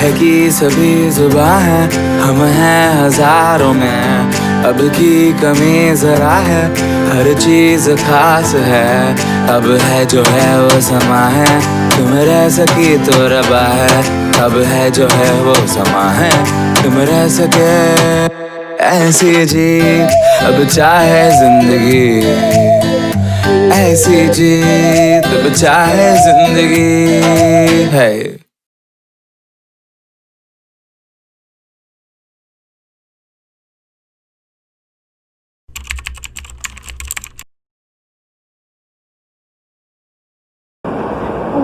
बहकी सभी जुबां है, हम हैं हजारों में, अब की कमी जरा है, हर चीज खास है, अब है जो है वो समा है, तुम रह सकी तो रबा है, अब है जो है वो समा है, तुम रह सके ऐसी जीत अब चाहे जिंदगी, ऐसी जीत अब चाहे जिंदगी है।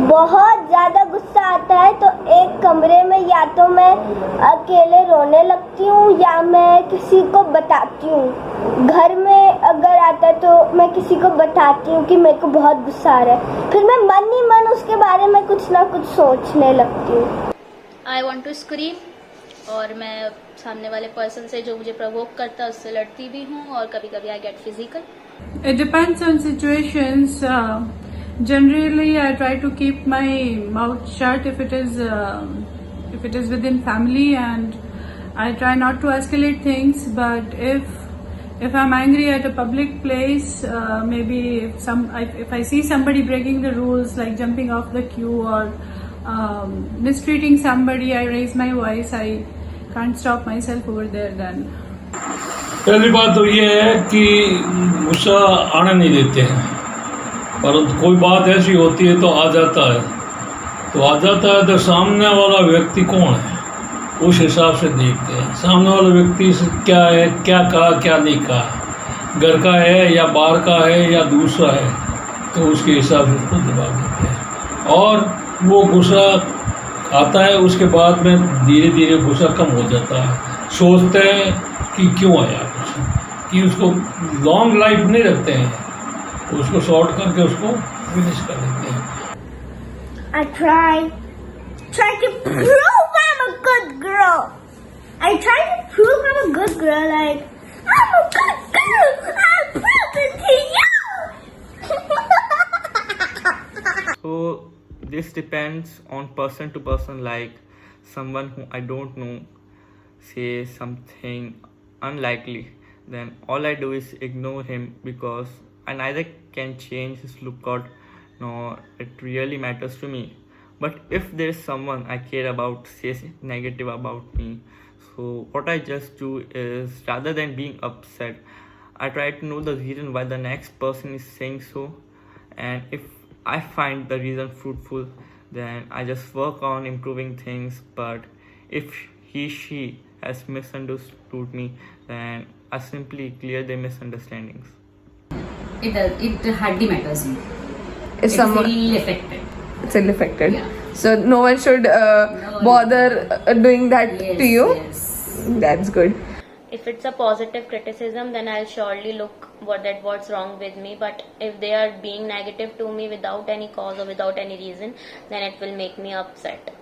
बहुत ज़्यादा गुस्सा आता है तो एक कमरे में या तो मैं अकेले रोने लगती हूँ या मैं किसी को बताती हूँ। घर में अगर आता है तो मैं किसी को बताती हूँ कि मेरे को बहुत गुस्सा आ रहा है, फिर मैं मन ही मन उसके बारे में कुछ ना कुछ सोचने लगती हूँ। आई वॉन्ट टू स्क्रीम, और मैं सामने वाले पर्सन से जो मुझे प्रवोक करता है उससे लड़ती भी हूँ, और कभी कभी I get physical. It depends on situations. Generally, I try to keep my mouth shut if it is within family, and I try not to escalate things. But if I'm angry at a public place, maybe if I see somebody breaking the rules, like jumping off the queue or mistreating somebody, I raise my voice. I can't stop myself over there then. पहली बात तो ये है कि गुस्सा आने नहीं देते हैं, परंतु कोई बात ऐसी होती है तो आ जाता है, तो सामने वाला व्यक्ति कौन है उस हिसाब से देखते हैं। सामने वाला व्यक्ति से क्या है, क्या कहा क्या नहीं कहा, घर का है या बाहर का है या दूसरा है, तो उसके हिसाब से उसको जवाब देते हैं। और वो गुस्सा आता है, उसके बाद में धीरे धीरे गुस्सा कम हो जाता है। सोचते हैं कि क्यों आया गुस्सा, कि उसको लॉन्ग लाइफ नहीं रखते हैं, उसको शॉर्ट करके उसको फिनिश कर देते हैं। I try to prove I'm a good girl. I try to prove I'm a good girl, like I'm a good girl. I'm proving to you. So this depends on person to person. Like someone who I don't know say something unlikely, then all I do is ignore him, because I neither can change his lookout nor it really matters to me. But if there is someone I care about says negative about me, so what I just do is, rather than being upset, I try to know the reason why the next person is saying so, and if I find the reason fruitful, then I just work on improving things. But if she has misunderstood me, then I simply clear their misunderstandings. It hardly matters me. If someone ill affected. It's ill affected. Yeah. So no one should bother doing that Yes, to you. yes. That's good. If it's a positive criticism, then I'll surely look what's wrong with me. But if they are being negative to me without any cause or without any reason, then it will make me upset.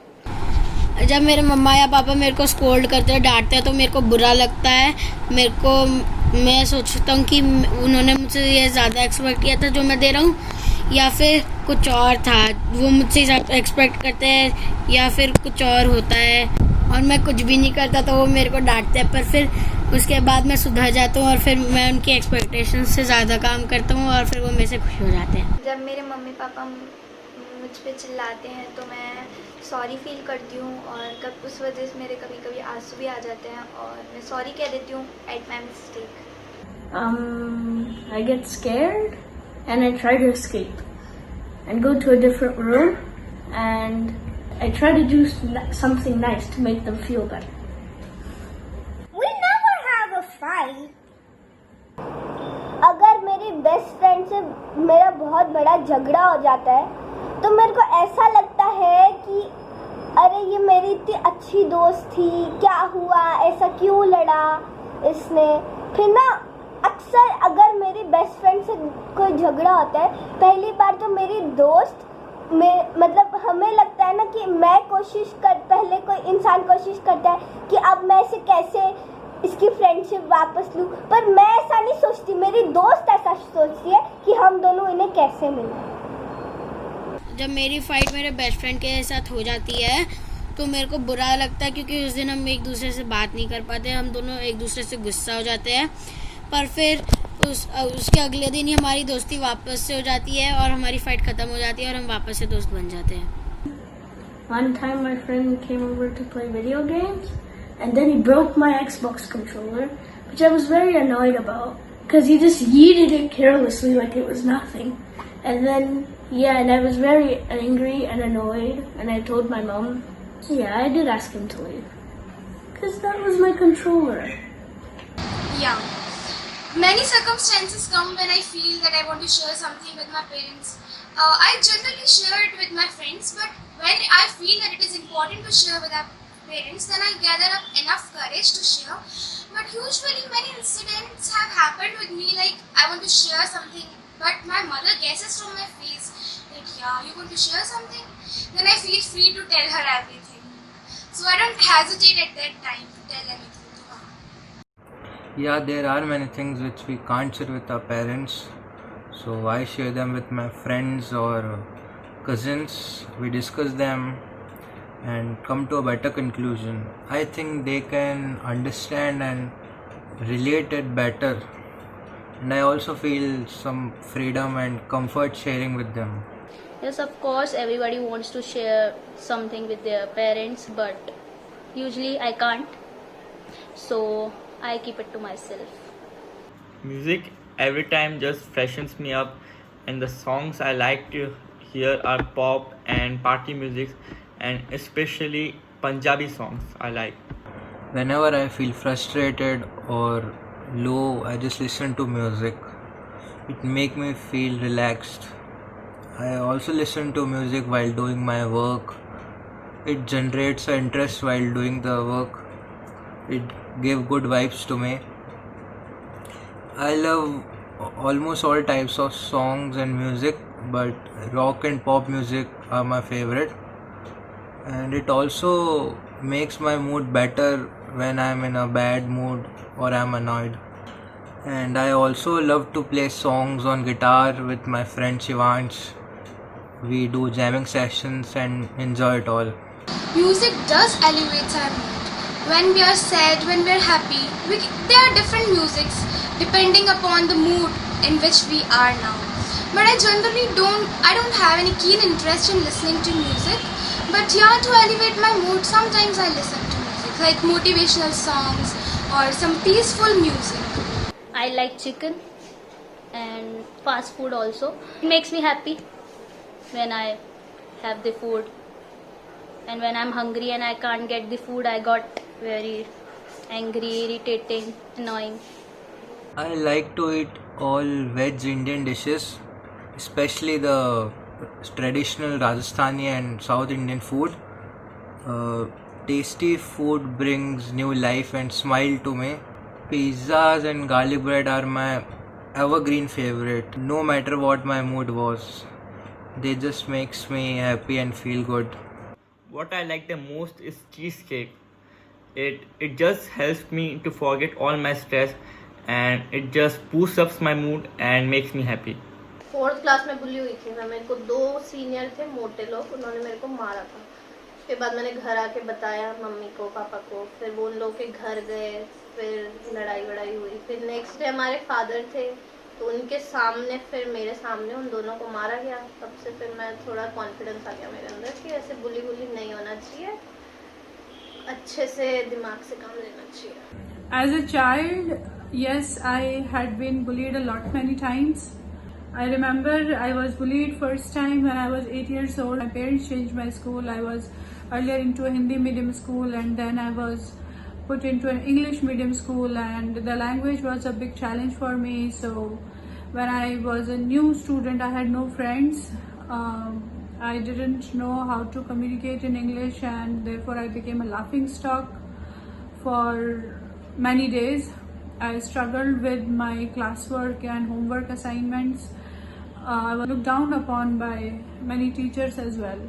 जब मेरे मम्मा या पापा मेरे को scold करते हैं, डांटते हैं, तो मेरे को बुरा लगता है। मैं सोचता हूँ कि उन्होंने मुझसे ये ज़्यादा एक्सपेक्ट किया था जो मैं दे रहा हूँ, या फिर कुछ और था, वो मुझसे एक्सपेक्ट करते हैं, या फिर कुछ और होता है और मैं कुछ भी नहीं करता तो वो मेरे को डांटते हैं। पर फिर उसके बाद मैं सुधर जाता हूँ और फिर मैं उनकी एक्सपेक्टेशन से ज़्यादा काम करता हूँ और फिर वो मेरे से खुश हो जाते हैं। जब मेरे मम्मी पापा मुझ पे चिल्लाते हैं तो मैं सॉरी फील करती हूँ, और उस वजह से मेरे कभी कभी आंसू भी आ जाते हैं और मैं सॉरी कह देती हूँ at my mistake. I get scared and I try to escape and go to a different room, and I try to do something nice to make them feel better. We never have a fight. अगर मेरी best friend से मेरा बहुत बड़ा झगड़ा हो जाता है तो मेरे को ऐसा लगता है कि अरे ये मेरी इतनी अच्छी दोस्त थी, क्या हुआ, ऐसा क्यों लड़ा इसने। फिर ना अक्सर अगर मेरी बेस्ट फ्रेंड से कोई झगड़ा होता है, पहली बार तो मेरी दोस्त मतलब हमें लगता है ना कि पहले कोई इंसान कोशिश करता है कि अब मैं इसे कैसे इसकी फ्रेंडशिप वापस लूँ, पर मैं ऐसा नहीं सोचती, मेरी दोस्त ऐसा सोचती है कि हम दोनों इन्हें कैसे मिलें। जब मेरी फाइट मेरे बेस्ट फ्रेंड के साथ हो जाती है तो मेरे को बुरा लगता है, क्योंकि उस दिन हम एक दूसरे से बात नहीं कर पाते, हम दोनों एक दूसरे से गुस्सा हो जाते हैं। पर फिर उसके अगले दिन ही हमारी दोस्ती वापस से हो जाती है और हमारी फाइट ख़त्म हो जाती है और हम वापस से दोस्त बन जाते हैं। One time my friend came over to play video games and then he broke my Xbox controller, which I was very annoyed about because he just yeeted it carelessly like it was nothing. And then, yeah, and I was very angry and annoyed and I told my mom. Yeah, I did ask him to leave because that was my controller. Yeah. Many circumstances come when I feel that I want to share something with my parents. I generally share it with my friends, but when I feel that it is important to share with our parents, then I gather up enough courage to share. But usually many incidents have happened with me, like I want to share something, but my mother guesses from my face that yeah, you want to share something? Then I feel free to tell her everything. So I don't hesitate at that time to tell anything to her. Yeah, there are many things which we can't share with our parents, so I share them with my friends or cousins. We discuss them and come to a better conclusion. I think they can understand and relate it better, and I also feel some freedom and comfort sharing with them. Yes, of course, everybody wants to share something with their parents, but usually I can't. So I keep it to myself. Music every time just freshens me up, and the songs I like to hear are pop and party music, and especially Punjabi songs I like. Whenever I feel frustrated or low, I just listen to music. It makes me feel relaxed. I also listen to music while doing my work. It generates an interest while doing the work. It gives good vibes to me. I love almost all types of songs and music, but rock and pop music are my favorite. And it also makes my mood better when I'm in a bad mood or I'm annoyed. And I also love to play songs on guitar with my friend Shivansh. We do jamming sessions and enjoy it all. Music does elevate our mood. When we are sad, when we are happy, there are different musics depending upon the mood in which we are now. But I generally don't have any keen interest in listening to music. But yeah, to elevate my mood, sometimes I listen to music, like motivational songs or some peaceful music. I like chicken and fast food also. It makes me happy when I have the food. And when I'm hungry and I can't get the food, I got very angry, irritating, annoying. I like to eat all veg Indian dishes, especially the traditional Rajasthani and South Indian food. Tasty food brings new life and smile to me. Pizzas and garlic bread are my evergreen favorite. No matter what my mood was, they just makes me happy and feel good. What I like the most is cheesecake. It just helps me to forget all my stress, and it just boosts up my mood and makes me happy. 4th class में बुली हुई थी मैं। मेरे को 2 senior थे मोटे लोग, उन्होंने मेरे को मारा था। उसके बाद मैंने घर आके बताया मम्मी को, पापा को, फिर वो उन लोग के घर गए, फिर लड़ाई वड़ाई हुई। फिर नेक्स्ट डे हमारे फादर थे, तो उनके सामने, फिर मेरे सामने उन दोनों को मारा गया। तब से फिर मैं थोड़ा कॉन्फिडेंस आ गया मेरे अंदर कि ऐसे बुली नहीं होना चाहिए, अच्छे से दिमाग से काम लेना चाहिए। As a child, yes, I had been bullied a lot many times. I remember I was bullied first time when I was 8 years old. My parents changed my school. I was earlier into a Hindi medium school, and then I was put into an English medium school, and the language was a big challenge for me. So when I was a new student, I had no friends. I didn't know how to communicate in English, and therefore I became a laughing stock for many days. I struggled with my classwork and homework assignments. I was looked down upon by many teachers as well.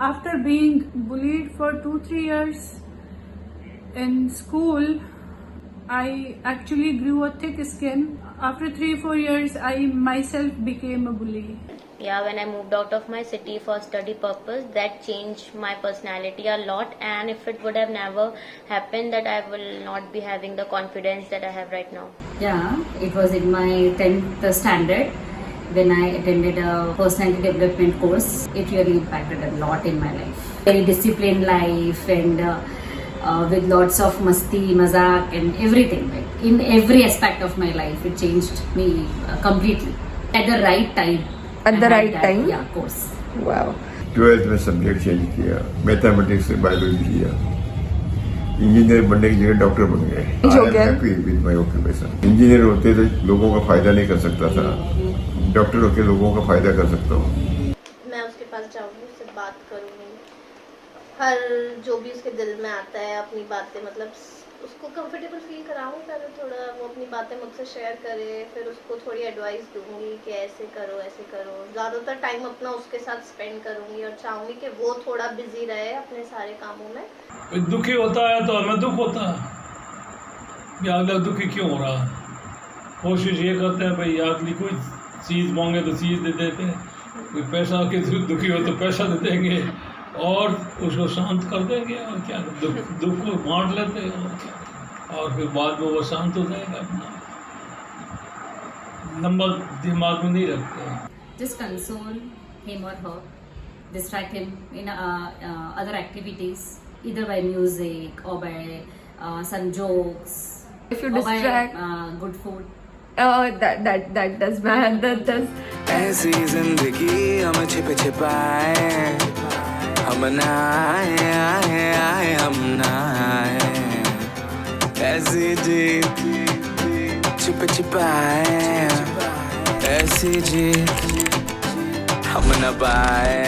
After being bullied for 2-3 years in school, I actually grew a thick skin. After 3-4 years, I myself became a bully. Yeah, when I moved out of my city for study purpose, that changed my personality a lot. And if it would have never happened, that I will not be having the confidence that I have right now. Yeah, it was in my 10th standard when I attended a personality development course. It really impacted a lot in my life. Very disciplined life and with lots of masti, mazak and everything. Like in every aspect of my life, it changed me completely. At the right time. At the right time? Yeah, course. Wow. 12th में subject change किया, mathematics से biology किया, engineer बनने की जगह doctor बन गए। I am happy with my occupation. Engineer होते तो लोगों का फायदा नहीं कर सकता था, डॉक्टर होके लोगों का फायदा कर सकता हूँ। मैं उसके पास जाऊंगी, उससे बात करूंगी, हर जो भी उसके दिल में आता है अपनी बातें, मतलब उसको कंफर्टेबल फील कराऊंगी। पहले थोड़ा वो अपनी बातें मुझसे शेयर करे, फिर उसको थोड़ी एडवाइस दूंगी कि ऐसे करो ऐसे करो। ज़्यादातर टाइम अपना उसके साथ स्पेंड करूंगी और चाहूंगी कि वो थोड़ा बिजी रहे अपने सारे कामों में। दुखी होता है तो हमें दुख होता है कि अगला दुखी क्यों हो रहा है। कोशिश ये करते हैं भाई अगली कोई चीज़ मांगे तो चीज़ दे देते हैं, कोई पैसा के दुखी हो तो पैसा दे देंगे और उसको शांत कर देंगे और क्या दुख को बांट लेते हैं और क्या, और फिर बाद में वो शांत हो जाएगा। अपना नंबर दिमाग में नहीं रखते। Just console him or her, distract him in other activities, either by music or by some jokes. If you or distract, by good food. that does man, that does. ऐसी जिंदगी हम छिप छिपाए, हम ना आए, हम ना आए। ऐसी जीत छिप छिपाए, ऐसी जीत हम न पाए।